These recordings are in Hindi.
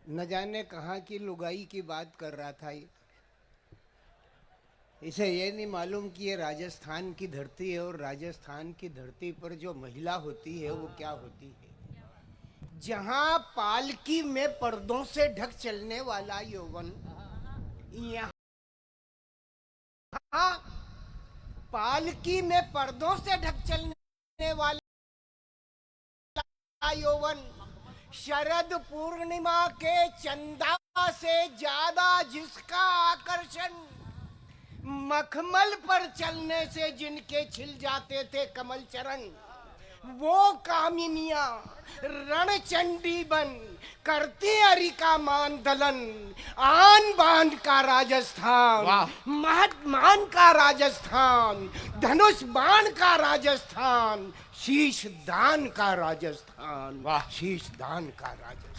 न जाने कहाँ की लुगाई की बात कर रहा था ये। इसे ये नहीं मालूम कि ये राजस्थान की धरती है और राजस्थान की धरती पर जो महिला होती है वो क्या होती है। जहाँ पालकी में पर्दों से ढक चलने वाला यौवन, यहाँ पालकी में पर्दों से ढक चलने वाला यौवन शरद पूर्णिमा के चंदा से ज्यादा जिसका आकर्षण मखमल पर चलने से जिनके छिल जाते थे कमल चरण, वो कामिनियां रणचंडी बन करती हरि का मान दलन। आन बान का राजस्थान, मान का राजस्थान, धनुष बाण का राजस्थान, शीश दान का राजस्थान, शीश दान का राजस्थान।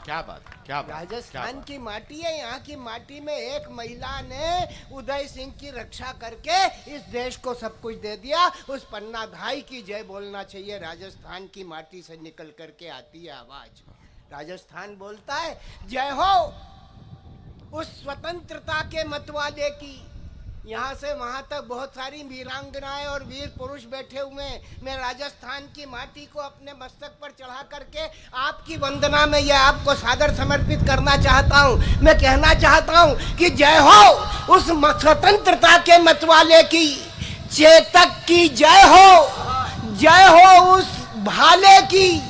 क्या बात, क्या बात, राजस्थान की माटी है। यहाँ की माटी में एक महिला ने उदय सिंह की रक्षा करके इस देश को सब कुछ दे दिया। उस पन्ना धाई की जय बोलना चाहिए। राजस्थान की माटी से निकल करके आती है आवाज। राजस्थान बोलता है जय हो उस स्वतंत्रता के मतवाले की। यहाँ से वहां तक बहुत सारी वीरांगनाएं और वीर पुरुष बैठे हुए हैं। मैं राजस्थान की माटी को अपने मस्तक पर चढ़ा करके आपकी वंदना में यह आपको सादर समर्पित करना चाहता हूँ। मैं कहना चाहता हूँ कि जय हो उस स्वतंत्रता के मतवाले की, चेतक की जय हो उस भाले की,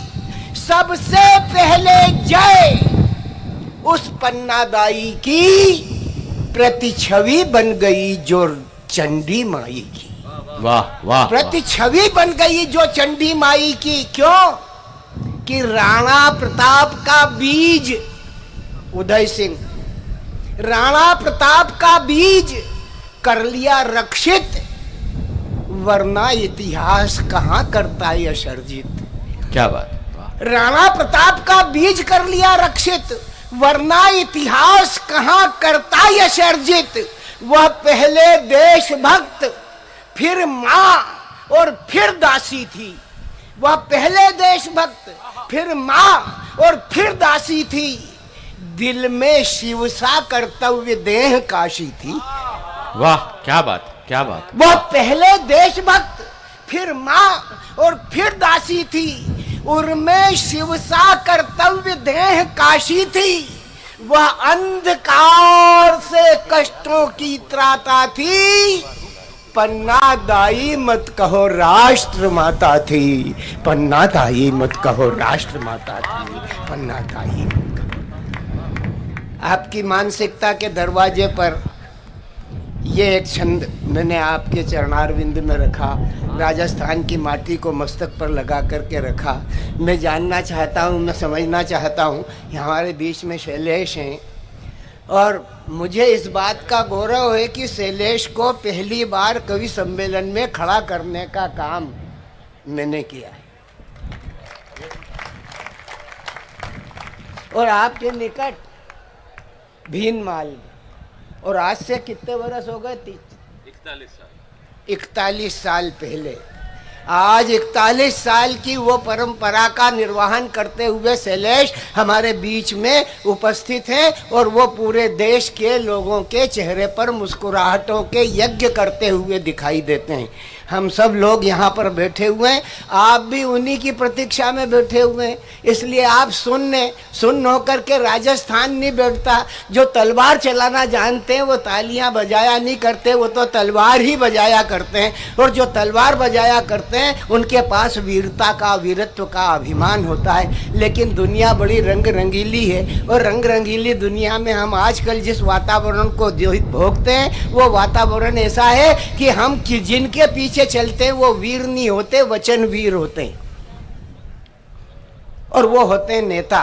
सबसे पहले जय उस पन्नादाई की प्रतिछवि बन गई जो चंडी माई की। वाह वाह, प्रतिछवि बन गई जो चंडी माई की। क्यों कि राणा प्रताप का बीज उदय सिंह, राणा प्रताप का बीज कर लिया रक्षित, वरना इतिहास कहां करता है असर्जित। क्या बात। राणा प्रताप का बीज कर लिया रक्षित, वरना इतिहास कहां करता यशर्जित। वह पहले देशभक्त, फिर मां और फिर दासी थी। वह पहले देशभक्त, फिर मां और फिर दासी थी। दिल में शिव सा कर्तव्य देह काशी थी। वाह, क्या बात, क्या बात। वह पहले देशभक्त, फिर मां और फिर दासी थी। उर्मे शिव सा कर्तव्य देह काशी थी। वह अंधकार से कष्टों की त्राता थी। पन्ना दाई मत कहो राष्ट्र माता थी। पन्ना दाई मत कहो राष्ट्र माता थी। पन्ना दाई मत कहो। आपकी मानसिकता के दरवाजे पर ये एक छंद मैंने आपके चरणारविंद में रखा। राजस्थान की माटी को मस्तक पर लगा करके रखा। मैं जानना चाहता हूँ, मैं समझना चाहता हूँ। हमारे बीच में शैलेश हैं और मुझे इस बात का गौरव है कि शैलेश को पहली बार कवि सम्मेलन में खड़ा करने का काम मैंने किया है। और आपके निकट भीनमाल, और आज से कितने बरस हो गए? 41 साल पहले। आज 41 साल की वो परंपरा का निर्वहन करते हुए शैलेश हमारे बीच में उपस्थित हैं और वो पूरे देश के लोगों के चेहरे पर मुस्कुराहटों के यज्ञ करते हुए दिखाई देते हैं। हम सब लोग यहाँ पर बैठे हुए हैं, आप भी उन्हीं की प्रतीक्षा में बैठे हुए हैं। इसलिए आप सुन होकर के राजस्थान नहीं बैठता। जो तलवार चलाना जानते हैं वो तालियां बजाया नहीं करते, वो तो तलवार ही बजाया करते हैं। और जो तलवार बजाया करते हैं उनके पास वीरता का, वीरत्व का अभिमान होता है। लेकिन दुनिया बड़ी रंग रंगीली है और रंग रंगीली दुनिया में हम आजकल जिस वातावरण को भोगते हैं वो वातावरण ऐसा है कि हम जिनके पीछे चलते हैं वो वीर नहीं होते, वचन वीर होते हैं। और वो होते हैं नेता।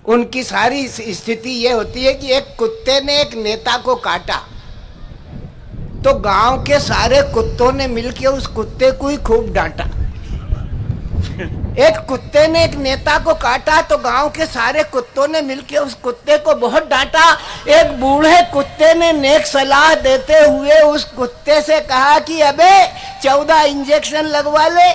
उनकी सारी स्थिति ये होती है कि एक कुत्ते ने एक नेता को काटा तो गांव के सारे कुत्तों ने मिलकर उस कुत्ते को ही खूब डांटा। एक कुत्ते ने एक नेता को काटा तो गांव के सारे कुत्तों ने मिलकर उस कुत्ते को बहुत डांटा। एक बूढ़े कुत्ते ने नेक सलाह देते हुए उस कुत्ते से कहा कि अबे 14 इंजेक्शन लगवा ले।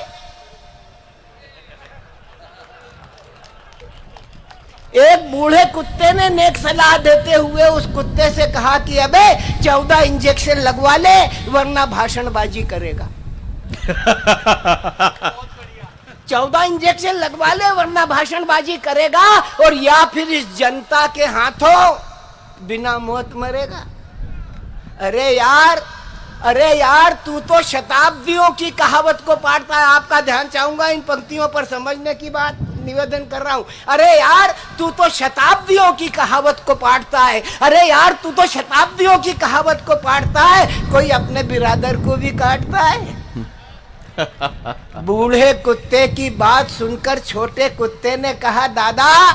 एक बूढ़े कुत्ते ने नेक सलाह देते हुए उस कुत्ते से कहा कि अबे 14 इंजेक्शन लगवा ले वरना भाषणबाजी करेगा। 14 इंजेक्शन लगवा ले वरना भाषणबाजी करेगा और या फिर इस जनता के हाथों बिना मौत मरेगा। अरे यार तू तो शताब्दियों की कहावत को पढ़ता है। आपका ध्यान चाहूंगा इन पंक्तियों पर समझने की बात निवेदन कर रहा हूं। अरे यार तू तो शताब्दियों की कहावत को पढ़ता है। अरे यार तू तो शताब्दियों की कहावत को पढ़ता है, कोई अपने बिरादर को भी काटता है। बूढ़े कुत्ते की बात सुनकर छोटे कुत्ते ने कहा, दादा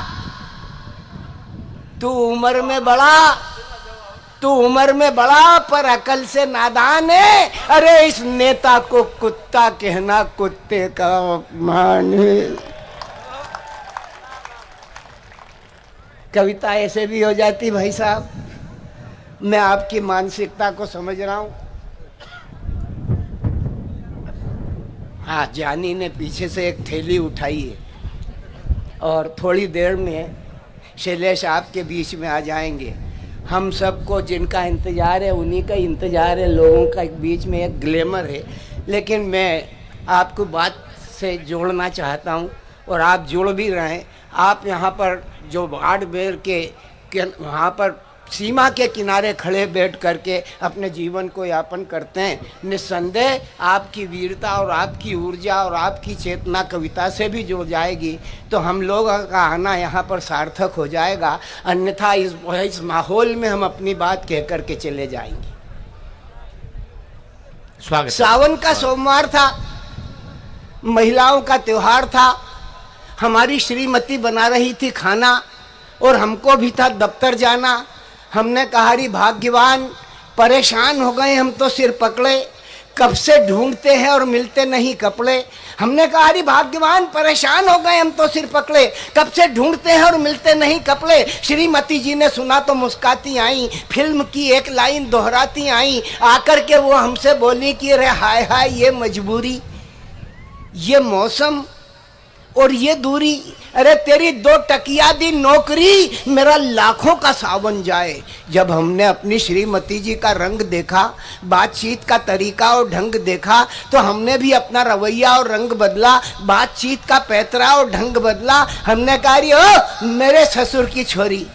तू उम्र में बड़ा पर अकल से नादान है। अरे इस नेता को कुत्ता कहना कुत्ते का अपमान है। कविता ऐसे भी हो जाती भाई साहब। मैं आपकी मानसिकता को समझ रहा हूं। हाँ, जानी ने पीछे से एक थैली उठाई है और थोड़ी देर में शैलेश आपके बीच में आ जाएंगे। हम सबको जिनका इंतजार है उन्हीं का इंतजार है। लोगों का बीच में एक ग्लैमर है, लेकिन मैं आपको बात से जोड़ना चाहता हूँ और आप जुड़ भी रहे हैं। आप यहाँ पर जो बाढ़ बेर के वहाँ पर सीमा के किनारे खड़े बैठ करके अपने जीवन को यापन करते हैं, निस्संदेह आपकी वीरता और आपकी ऊर्जा और आपकी चेतना कविता से भी जुड़ जाएगी तो हम लोग का आना यहाँ पर सार्थक हो जाएगा। अन्यथा इस माहौल में हम अपनी बात कह करके चले जाएंगे। स्वागत। सावन का सोमवार था, महिलाओं का त्योहार था। हमारी श्रीमती बना रही थी खाना और हमको भी था दफ्तर जाना। हमने कहा अरे भाग्यवान, परेशान हो गए हम तो सिर पकड़े, कब से ढूंढते हैं और मिलते नहीं कपड़े। हमने कहा अरे भाग्यवान, परेशान हो गए हम तो सिर पकड़े, कब से ढूंढते हैं और मिलते नहीं कपड़े। श्रीमती जी ने सुना तो मुस्काती आई, फिल्म की एक लाइन दोहराती आई। आकर के वो हमसे बोली कि अरे हाय हाय ये मजबूरी, ये मौसम और ये दूरी। अरे तेरी 2 टकिया दी नौकरी, मेरा लाखों का सावन जाए। जब हमने अपनी श्रीमती जी का रंग देखा, बातचीत का तरीका और ढंग देखा तो हमने भी अपना रवैया और रंग बदला, बातचीत का पैतरा और ढंग बदला। हमने कहा अरे ओ मेरे ससुर की छोरी,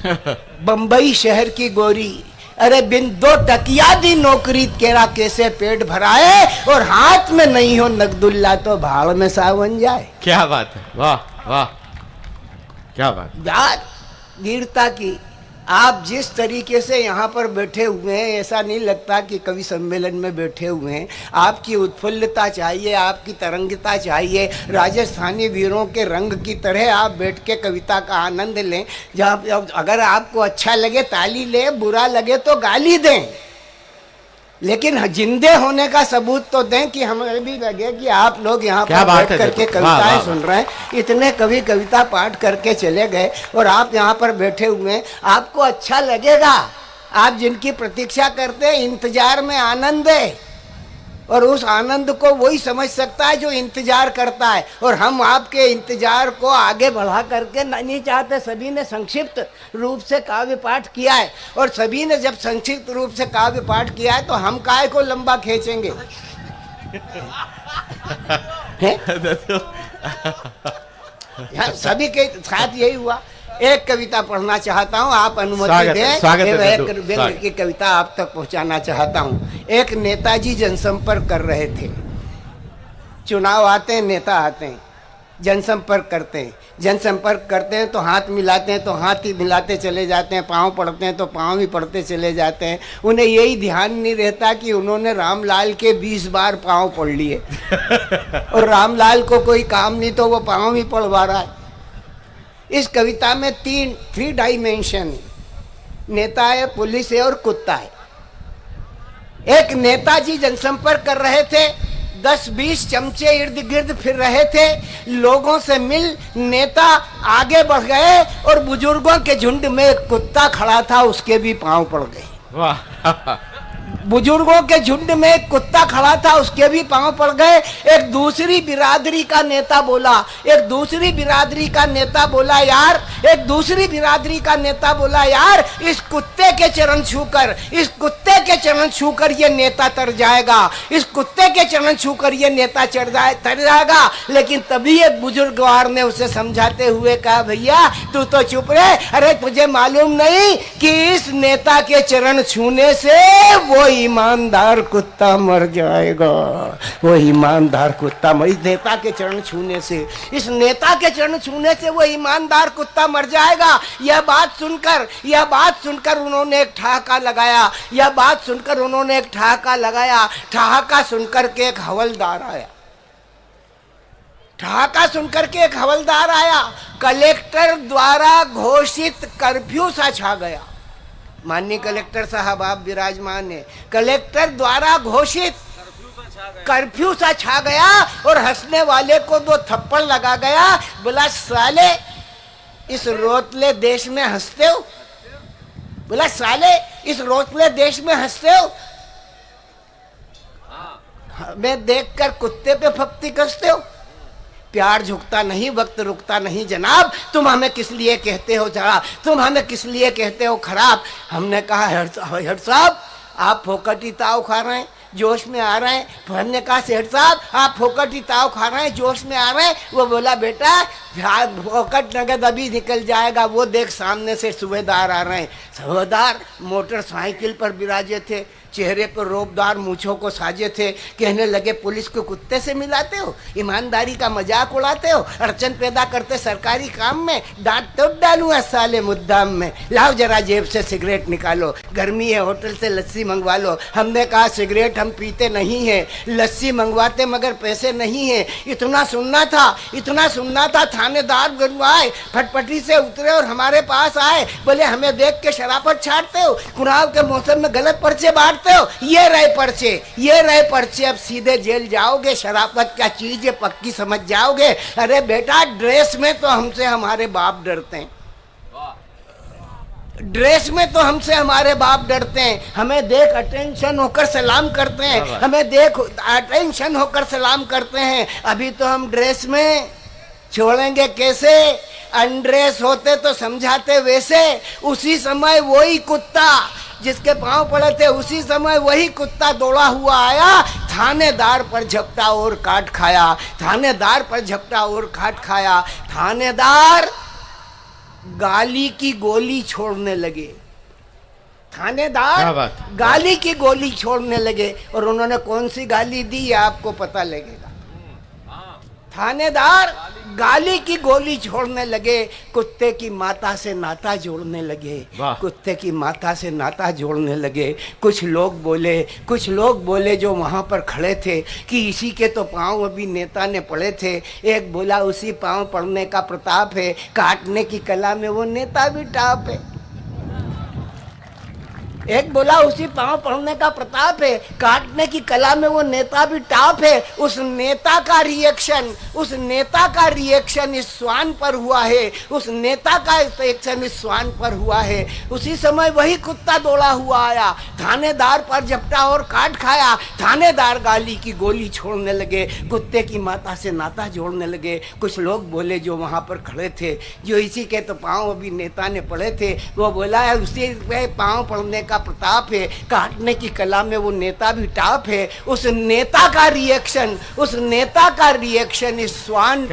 बंबई शहर की गोरी, अरे बिन 2 टकिया दी नौकरी तेरा कैसे पेट भराए और हाथ में नहीं हो नकदुल्ला तो भाड़ में सावन जाए। क्या बात है, वाह वाह, क्या बात। यार वीरता की आप जिस तरीके से यहाँ पर बैठे हुए हैं, ऐसा नहीं लगता कि कवि सम्मेलन में बैठे हुए हैं। आपकी उत्फुल्लता चाहिए, आपकी तरंगिता चाहिए। राजस्थानी वीरों के रंग की तरह आप बैठ के कविता का आनंद लें। जब अगर आपको अच्छा लगे ताली लें, बुरा लगे तो गाली दें, लेकिन जिंदे होने का सबूत तो दें कि हमें भी लगे कि आप लोग यहाँ पर बैठ करके कविताएं सुन रहे हैं। इतने कवि कविता पाठ करके चले गए और आप यहाँ पर बैठे हुए हैं, आपको अच्छा लगेगा। आप जिनकी प्रतीक्षा करते हैं, इंतजार में आनंद है और उस आनंद को वही समझ सकता है जो इंतजार करता है। और हम आपके इंतजार को आगे बढ़ा करके नहीं चाहते। सभी ने संक्षिप्त रूप से काव्य पाठ किया है और सभी ने जब संक्षिप्त रूप से काव्य पाठ किया है तो हम काहे को लंबा खींचेंगे। सभी के साथ यही हुआ। एक कविता पढ़ना चाहता हूँ, आप अनुमति दें। एक व्यंग्य की कविता आप तक पहुँचाना चाहता हूँ। एक नेताजी जनसंपर्क कर रहे थे। चुनाव आते हैं, नेता आते हैं, जनसंपर्क करते हैं। जनसंपर्क करते हैं तो हाथ मिलाते हैं तो हाथ ही मिलाते चले जाते हैं, पाँव पड़ते हैं तो पाँव ही पड़ते चले जाते हैं। उन्हें यही ध्यान नहीं रहता कि उन्होंने रामलाल के 20 बार पाँव पढ़ लिए और रामलाल को कोई काम नहीं तो वो पाँव ही पढ़वा रहा है। इस कविता में 3 डायमेंशन, नेता है, पुलिस है और कुत्ता है। एक नेताजी जनसंपर्क कर रहे थे, 10-20 चमचे इर्द गिर्द फिर रहे थे। लोगों से मिल नेता आगे बढ़ गए और बुजुर्गों के झुंड में एक कुत्ता खड़ा था, उसके भी पांव पड़ गए। वाह। बुजुर्गों के झुंड में एक कुत्ता खड़ा था, उसके भी पांव पड़ गए। एक दूसरी बिरादरी का नेता बोला, यार एक दूसरी बिरादरी का नेता बोला, यार इस कुत्ते के चरण छूकर, इस कुत्ते के चरण छूकर ये नेता तर जाएगा, इस कुत्ते के चरण छूकर ये नेता तर जाएगा। लेकिन तभी एक बुजुर्गवार ने उसे समझाते हुए कहा, भैया तू तो चुप रहे, अरे तुझे मालूम नहीं कि इस नेता के चरण छूने से वो ईमानदार कुत्ता मर जाएगा, वो ईमानदार कुत्ता इस नेता के चरण छूने से, इस नेता के चरण छूने से वो ईमानदार कुत्ता मर जाएगा। यह बात सुनकर उन्होंने एक ठहाका लगाया, यह बात सुनकर उन्होंने एक ठहाका लगाया। ठहाका सुनकर के एक हवलदार आया, ठहाका सुनकर के एक हवलदार आया। कलेक्टर द्वारा घोषित कर्फ्यू सा छा गया। माननीय कलेक्टर साहब आप विराजमान है। कलेक्टर द्वारा घोषित कर्फ्यू सा छा गया और हंसने वाले को 2 थप्पड़ लगा गया। बोला, साले इस रोतले देश में हंसते हो? बोला, साले इस रोतले देश में हंसते हो? हमें देखकर कुत्ते पे फप्ती कसते हो? प्यार झुकता नहीं, वक्त रुकता नहीं जनाब। तुम हमें किस लिए कहते हो जरा, तुम हमें किस लिए कहते हो खराब? हमने कहा, हेड साहब आप फोकटी ताव खा रहे हैं, जोश में आ रहे हैं। हमने कहा, सेठ साहब आप फोकटी ताव खा रहे हैं, जोश में आ रहे हैं। वो बोला, बेटा फोकट नगद अभी निकल जाएगा, वो देख सामने से सूबेदार आ रहे हैं। सूबेदार मोटरसाइकिल पर विराजे थे, चेहरे पर रोबदार मूंछों को साजे थे। कहने लगे, पुलिस को कुत्ते से मिलाते हो, ईमानदारी का मजाक उड़ाते हो, अड़चन पैदा करते सरकारी काम में, डांट तो डालूंगा साले मुद्दाम में। लाओ जरा जेब से सिगरेट निकालो, गर्मी है होटल से लस्सी मंगवा लो। हमने कहा, सिगरेट हम पीते नहीं है, लस्सी मंगवाते मगर पैसे नहीं है। इतना सुनना था। थानेदार गनवाए फटपटी से उतरे और हमारे पास आए। बोले, हमें देख के शराफत छाड़ते हो, चुनाव के मौसम में गलत पर्चे बांटते हो। ये रहे पर्चे, अब सीधे जेल जाओगे। शराफत क्या चीज है पक्की समझ जाओगे। अरे बेटा, ड्रेस में तो हमसे हमारे बाप डरते हैं, ड्रेस में तो हमसे हमारे बाप डरते हैं। हमें देख अटेंशन होकर सलाम करते हैं, हमें देख अटेंशन होकर सलाम करते हैं। अभी तो हम ड्रेस में, छोड़ेंगे कैसे? अनड्रेस होते तो समझाते वैसे। उसी समय वही कुत्ता जिसके पांव पड़े थे, उसी समय वही कुत्ता दौड़ा हुआ आया, थानेदार पर झपटा और काट खाया। थानेदार गाली की गोली छोड़ने लगे। गाली की गोली छोड़ने लगे। और उन्होंने कौन सी गाली दी ये आपको पता लगेगा। थानेदार गाली की गोली छोड़ने लगे, कुत्ते की माता से नाता जोड़ने लगे। कुछ लोग बोले जो वहां पर खड़े थे कि इसी के तो पांव अभी नेता ने पड़े थे। एक बोला, उसी पांव पड़ने का प्रताप है, काटने की कला में वो नेता भी टाप है। एक बोला, उसी पांव पड़ने का प्रताप है, काटने की कला में वो नेता भी टाप है। उस नेता का रिएक्शन इस श्वान पर हुआ है। उसी समय वही कुत्ता दौड़ा हुआ आया, थानेदार पर झपटा और काट खाया। थानेदार गाली की गोली छोड़ने लगे, कुत्ते की माता से नाता जोड़ने लगे। कुछ लोग बोले जो वहां पर खड़े थे, जो इसी के तो पांव अभी नेता ने पड़े थे, वो बोला, उसी पे पांव पड़ने का प्रताप है, काटने की कला में वो नेता भी टाप है। उस नेता का रिएक्शन इस श्वान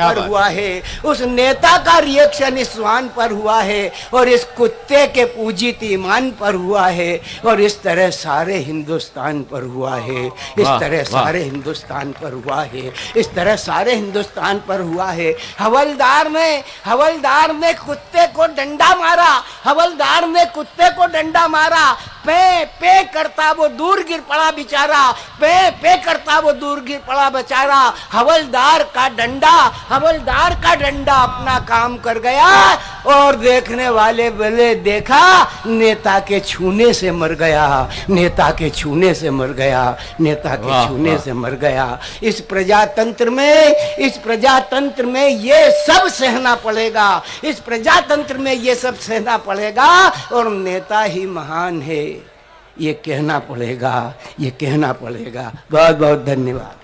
पर हुआ है, और इस कुत्ते के पूजित ईमान पर हुआ है, और इस तरह सारे हिंदुस्तान पर हुआ है। हवलदार ने कुत्ते को डंडा मारा। पे करता वो दूर गिर पड़ा बेचारा। हवलदार का डंडा अपना काम कर गया, और देखने वाले बोले, देखा नेता के छूने से मर गया। इस प्रजातंत्र में ये सब सहना पड़ेगा, और नेता ही महान है, ये कहना पड़ेगा। बहुत बहुत धन्यवाद।